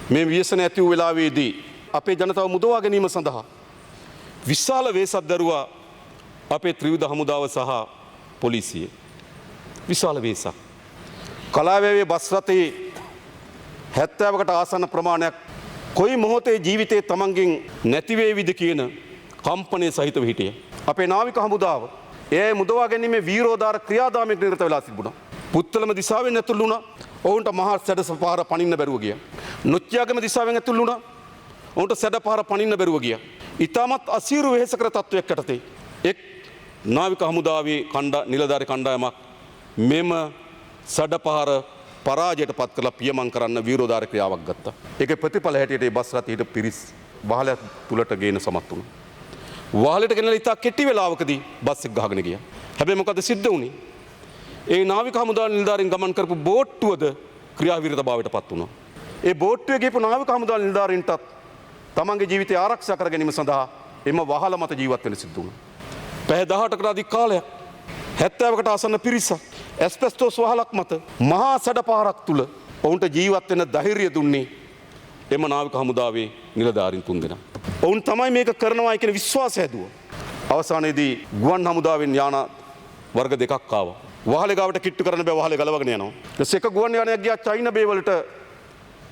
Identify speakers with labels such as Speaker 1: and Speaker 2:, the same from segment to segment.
Speaker 1: මේ ව්‍යසන ඇති වූ වෙලාවේදී අපේ ජනතාව මුදවා ගැනීම සඳහා විශාල වේසක් දරුවා අපේ ත්‍රිවිධ හමුදාව සහ පොලිසිය. විශාල වේසක්. කලාවැවේ බස් රථයේ 70කට ආසන්න ප්‍රමාණයක් කොයි මොහොතේ ජීවිතේ තමන්ගෙන් නැති වේවිද කියන කම්පනයේ සහිතව හිටිය. අපේ නාවික හමුදාව ඒ මුදවා ගැනීමේ වීරෝදාර ක්‍රියාදාමයක නිරත වෙලා තිබුණා. පුත්තලම දිසාවෙන් ඇතුළු වුණා. ඔවුන්ට මහා සැඩපහර පනින්න බැරුව ගියා. නොච්චියාගම දිසාවෙන් ඇතුළු වුණා. ඔවුන්ට සැඩපහර පනින්න බැරුව ගියා. ඊටමත් අසීරු වෙහෙසකර තත්වයක් යටතේ එක් නාවික හමුදාවේ නිලධාරී කණ්ඩායමක් මෙම සැඩපහර පරාජයට පත් කරලා පියමන් කරන්න වීරෝදාර ක්‍රියාවක් ගත්තා. ඒකේ ප්‍රතිඵල හැටියට මේ බස් රථයේ හිටපු පිරිස් වහල තුලට ගේන සමත් වුණා. වහලට ගෙනලා ඉතා කෙටි වෙලාවකදී බස් එක ගහගෙන ගියා. හැබැයි මොකද සිද්ධ වුණේ? ඒ නාවික හමුදා නිලධාරීන් ගමන් කරපු බෝට්ටුවද ක්‍රියාවිරතභාවයට පත් වුණා. ඒ බෝට්ටුවේ ගිහපු නාවික හමුදා නිලධාරීන්ටත් තමන්ගේ ජීවිතය ආරක්ෂා කර ගැනීම සඳහා එම වහල මත ජීවත් වෙන්න සිද්ධ වුණා. පැය 18කට අධික කාලයක් 70කට ආසන්න පිරිසක් ඇස්බෙස්ටෝස් වහලක් මත මහා සැඩපහරක් තුල ඔවුන්ට ජීවත් වෙන්න ධෛර්යය දුන්නේ එම නාවික හමුදාවේ නිලධාරීන් තුන්දෙනා. ඔවුන් තමයි මේක කරනවා කියන විශ්වාසය හැදුවා. අවසානයේදී ගුවන් හමුදාවෙන් යාන වර්ග දෙකක් ආවා. වහලේ ගාවට කිට්ටු කරන්න බෑ වහලේ ගලවගෙන යනවා. ඊට එක ගුවන් යානයක් ගියා චයිනා බේ වලට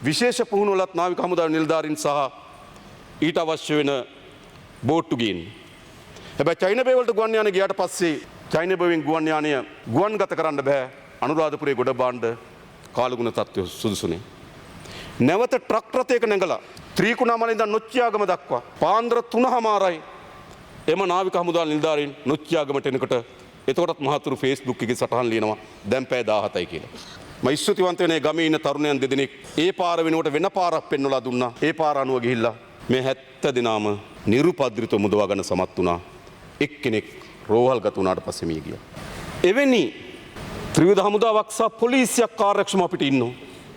Speaker 1: විශේෂ පුහුණුවලත් නාවික හමුදාවේ නිලධාරීන් සහ ඊට අවශ්‍ය වෙන බෝට්ටු ගේන්නේ. හැබැයි චයිනා බේ වලට ගුවන් යානෙ ගියාට පස්සේ චයිනා බේෙන් ගුවන් යානය ගුවන්ගත කරන්න බෑ. අනුරාධපුරයේ ගොඩ බාණ්ඩ කාලගුණ තත්ත්වය සුදුසුනේ. නැවත ට්‍රක් රථයක නැගලා ත්‍රිකුණාමලේ ඉඳන් නොච්චියාගම දක්වා පාන්දර 3:00යි එම නාවික හමුදා නිලධාරීන් නොච්චියාගමට එනකොට එතකොටත් මහතුරු Facebook එකේ සටහන් ලියනවා දැන් පැය 17යි කියලා. මම ස්තුතිවන්ත වෙනේ ගමේ ඉන්න තරුණයන් දෙදෙනෙක් ඒ පාර වෙනුවට වෙන පාරක් පෙන්වලා දුන්නා. ඒ පාර අනුව ගිහිල්ලා මේ 70 දිනාම නිරුපද්‍රිතව මුදවා ගන්න සමත් වුණා. එක්කෙනෙක් රෝහල්ගත වුණාට පස්සේ මිය ගියා. එවැනි ත්‍රිවිධ හමුදාවක් සහ පොලිසියක් කාර්යක්ෂම අපිට ඉන්නවා.